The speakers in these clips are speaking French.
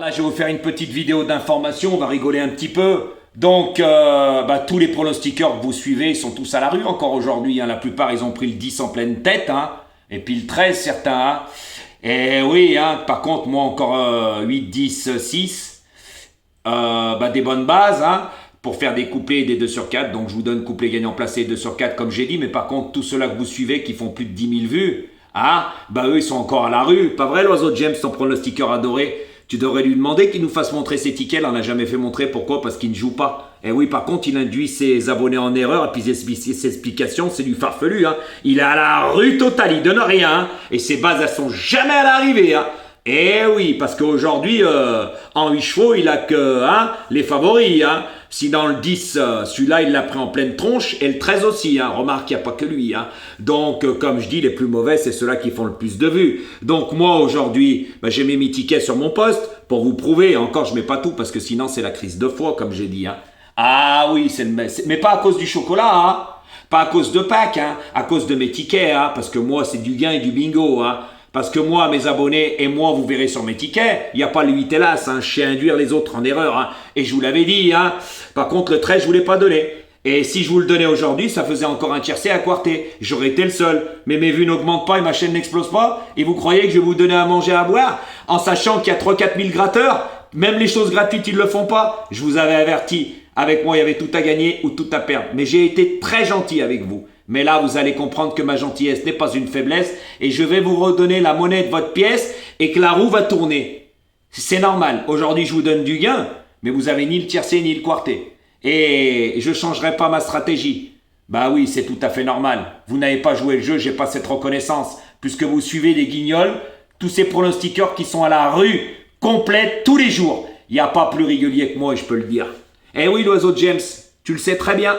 Là, je vais vous faire une petite vidéo d'information, on va rigoler un petit peu. Donc, tous les pronostiqueurs que vous suivez, ils sont tous à la rue encore aujourd'hui. Hein. La plupart, ils ont pris le 10 en pleine tête. Hein. Et puis le 13, certains. Hein. Et oui, hein, par contre, moi encore 8, 10, 6. Des bonnes bases. Hein, pour faire des couplets et des 2 sur 4. Donc, je vous donne couplet gagnant placé et 2 sur 4, comme j'ai dit. Mais par contre, tous ceux-là que vous suivez, qui font plus de 10 000 vues, hein, eux, ils sont encore à la rue. Pas vrai, l'oiseau de James, ton pronostiqueur adoré? Tu devrais lui demander qu'il nous fasse montrer ses tickets. Là, on n'a jamais fait montrer. Pourquoi? Parce qu'il ne joue pas. Et oui, par contre, il induit ses abonnés en erreur. Et puis ses explications, c'est du farfelu. Hein. Il est à la rue totale. Il donne rien. Hein. Et ses bases, elles sont jamais à l'arrivée. Hein. Et oui, parce qu'aujourd'hui, en 8 chevaux, il a que les favoris. Hein. Si dans le 10, celui-là, il l'a pris en pleine tronche, et le 13 aussi. Hein. Remarque, il n'y a pas que lui. Hein. Donc, comme je dis, les plus mauvais, c'est ceux-là qui font le plus de vues. Donc, moi, aujourd'hui, j'ai mis mes tickets sur mon poste pour vous prouver. Encore, je ne mets pas tout, parce que sinon, c'est la crise de foi, comme j'ai dit. Hein. Ah oui, mais pas à cause du chocolat, hein. Pas à cause de Pâques, hein. À cause de mes tickets, hein. Parce que moi, c'est du gain et du bingo, hein. Parce que moi, mes abonnés et moi, vous verrez sur mes tickets, il n'y a pas le 8 hélas, hein, je sais induire les autres en erreur. Hein, et je vous l'avais dit. Hein. Par contre, le 13, je ne vous l'ai pas donné. Et si je vous le donnais aujourd'hui, ça faisait encore un tiercé à quarter. J'aurais été le seul. Mais mes vues n'augmentent pas et ma chaîne n'explose pas. Et vous croyez que je vais vous donner à manger, à boire, en sachant qu'il y a 3-4 000 gratteurs? Même les choses gratuites, ils ne le font pas. Je vous avais averti. Avec moi, il y avait tout à gagner ou tout à perdre. Mais j'ai été très gentil avec vous. Mais là, vous allez comprendre que ma gentillesse n'est pas une faiblesse et je vais vous redonner la monnaie de votre pièce et que la roue va tourner. C'est normal. Aujourd'hui, je vous donne du gain, mais vous avez ni le tiercé ni le quarté. Et je ne changerai pas ma stratégie. Bah oui, c'est tout à fait normal. Vous n'avez pas joué le jeu, j'ai pas cette reconnaissance. Puisque vous suivez des guignols, tous ces pronostiqueurs qui sont à la rue, complète tous les jours. Il n'y a pas plus régulier que moi, je peux le dire. Eh oui, l'oiseau de James, tu le sais très bien.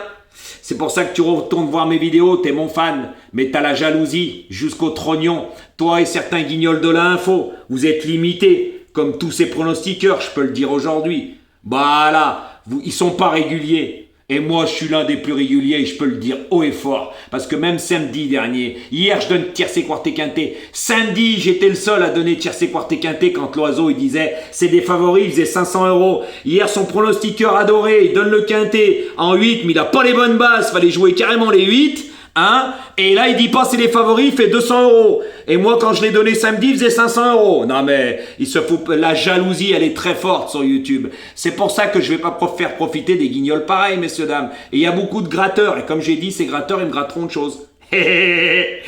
C'est pour ça que tu retournes voir mes vidéos, t'es mon fan, mais t'as la jalousie jusqu'au trognon. Toi et certains guignols de l'info, vous êtes limités, comme tous ces pronostiqueurs, je peux le dire aujourd'hui. Bah là, ils sont pas réguliers. Et moi, je suis l'un des plus réguliers et je peux le dire haut et fort. Parce que même samedi dernier, hier, je donne tiercé quarté quinté. Samedi, j'étais le seul à donner tiercé quarté quinté quand l'oiseau, il disait, c'est des favoris, il faisait 500 €. Hier, son pronostiqueur adoré, il donne le quinté en 8, mais il a pas les bonnes bases, fallait jouer carrément les 8. Hein? Et là, il dit pas c'est les favoris, il fait 200 €. Et moi, quand je l'ai donné samedi, il faisait 500 €. Non, mais il se fout. La jalousie, elle est très forte sur YouTube. C'est pour ça que je vais pas faire profiter des guignols pareils, messieurs, dames. Et il y a beaucoup de gratteurs. Et comme j'ai dit, ces gratteurs, ils me gratteront de choses. Et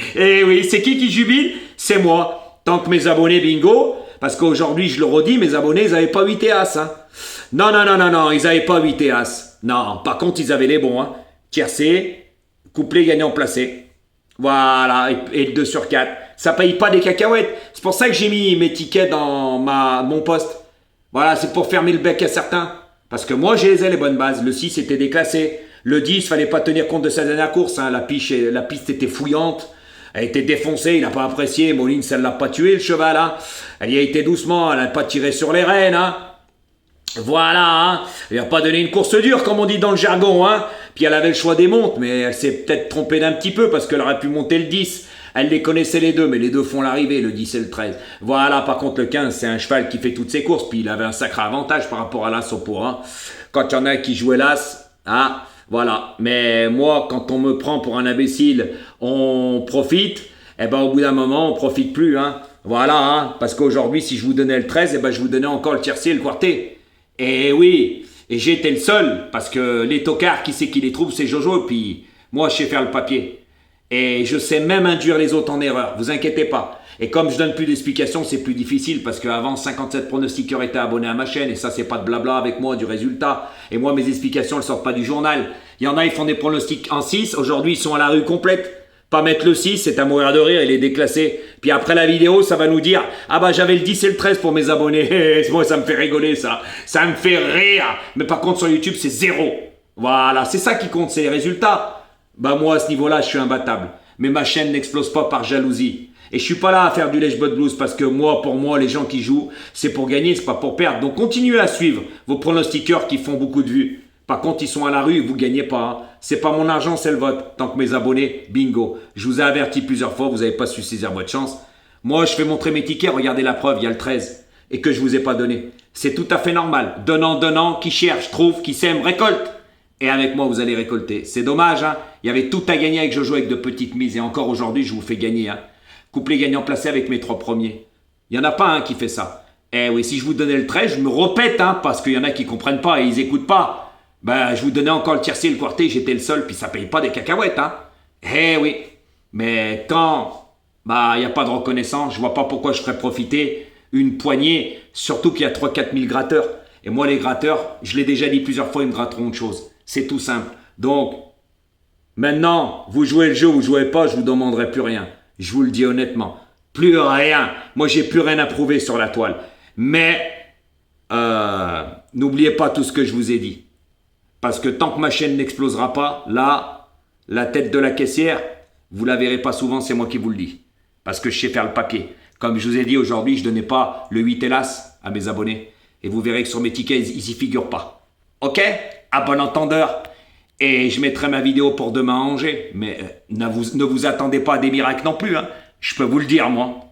oui, c'est qui jubile? C'est moi. Tant que mes abonnés bingo, parce qu'aujourd'hui, je le redis, mes abonnés, ils n'avaient pas 8 et As. Hein. Non, ils n'avaient pas 8 et As. Non, par contre, ils avaient les bons. Hein. Tiercé. Couplet gagnant placé. Voilà, et 2 sur 4. Ça paye pas des cacahuètes. C'est pour ça que j'ai mis mes tickets dans mon poste. Voilà, c'est pour fermer le bec à certains. Parce que moi, j'ai les bonnes bases. Le 6 était déclassé. Le 10, fallait pas tenir compte de sa dernière course. Hein. La piste était fouillante. Elle était défoncée, il n'a pas apprécié. Moline, ça ne l'a pas tué, le cheval. Hein. Elle y a été doucement, elle n'a pas tiré sur les rênes. Hein. Voilà, hein. Elle n'a pas donné une course dure, comme on dit dans le jargon. Hein. Puis elle avait le choix des montes, mais elle s'est peut-être trompée d'un petit peu parce qu'elle aurait pu monter le 10. Elle les connaissait les deux, mais les deux font l'arrivée, le 10 et le 13. Voilà, par contre, le 15, c'est un cheval qui fait toutes ses courses, puis il avait un sacré avantage par rapport à l'As au pot. Hein. Quand il y en a qui jouait l'As, hein, voilà. Mais moi, quand on me prend pour un imbécile, on profite. Eh ben, au bout d'un moment, on profite plus. Hein. Voilà, hein, parce qu'aujourd'hui, si je vous donnais le 13, eh ben, je vous donnais encore le tiercé et le quarté. Et oui. Et j'ai été le seul, parce que les tocards, qui c'est qui les trouve, c'est Jojo, et puis moi, je sais faire le papier. Et je sais même induire les autres en erreur, vous inquiétez pas. Et comme je donne plus d'explications, c'est plus difficile, parce qu'avant, 57 pronostiqueurs étaient abonnés à ma chaîne, et ça, c'est pas de blabla avec moi, du résultat. Et moi, mes explications, elles sortent pas du journal. Il y en a, ils font des pronostics en 6, aujourd'hui, ils sont à la rue complète. Pas mettre le 6, c'est à mourir de rire, il est déclassé. Puis après la vidéo, ça va nous dire « Ah bah j'avais le 10 et le 13 pour mes abonnés. » Moi, ça me fait rigoler, ça. Ça me fait rire. Mais par contre, sur YouTube, c'est 0. Voilà, c'est ça qui compte, c'est les résultats. Bah moi, à ce niveau-là, je suis imbattable. Mais ma chaîne n'explose pas par jalousie. Et je suis pas là à faire du lèche-botte blues parce que moi, pour moi, les gens qui jouent, c'est pour gagner, c'est pas pour perdre. Donc continuez à suivre vos pronostiqueurs qui font beaucoup de vues. Par contre, ils sont à la rue, vous ne gagnez pas. Hein. C'est pas mon argent, c'est le vôtre. Tant que mes abonnés, bingo. Je vous ai averti plusieurs fois, vous n'avez pas su saisir votre chance. Moi, je fais montrer mes tickets, regardez la preuve, il y a le 13. Et que je ne vous ai pas donné. C'est tout à fait normal. Donnant, donnant, qui cherche, trouve, qui sème, récolte. Et avec moi, vous allez récolter. C'est dommage, hein. Il y avait tout à gagner avec Jojo avec de petites mises. Et encore aujourd'hui, je vous fais gagner. Hein. Couplet gagnant placé avec mes 3 premiers. Il n'y en a pas un qui fait ça. Eh oui, si je vous donnais le 13, je me répète, hein, parce qu'il y en a qui ne comprennent pas et ils n'écoutent pas. Ben, je vous donnais encore le tiercé et le quarté, j'étais le seul, puis ça paye pas des cacahuètes, hein. Eh oui. Mais quand, il n'y a pas de reconnaissance, je vois pas pourquoi je ferais profiter une poignée, surtout qu'il y a 3-4 000 gratteurs. Et moi, les gratteurs, je l'ai déjà dit plusieurs fois, ils me gratteront autre chose. C'est tout simple. Donc, maintenant, vous jouez le jeu ou vous jouez pas, je vous demanderai plus rien. Je vous le dis honnêtement. Plus rien. Moi, j'ai plus rien à prouver sur la toile. Mais, n'oubliez pas tout ce que je vous ai dit. Parce que tant que ma chaîne n'explosera pas, là, la tête de la caissière, vous la verrez pas souvent, c'est moi qui vous le dis. Parce que je sais faire le papier. Comme je vous ai dit aujourd'hui, je ne donnais pas le 8 hélas à mes abonnés. Et vous verrez que sur mes tickets, ils y figurent pas. Ok? À bon entendeur. Et je mettrai ma vidéo pour demain à Angers. Mais ne vous attendez pas à des miracles non plus. Hein. Je peux vous le dire, moi.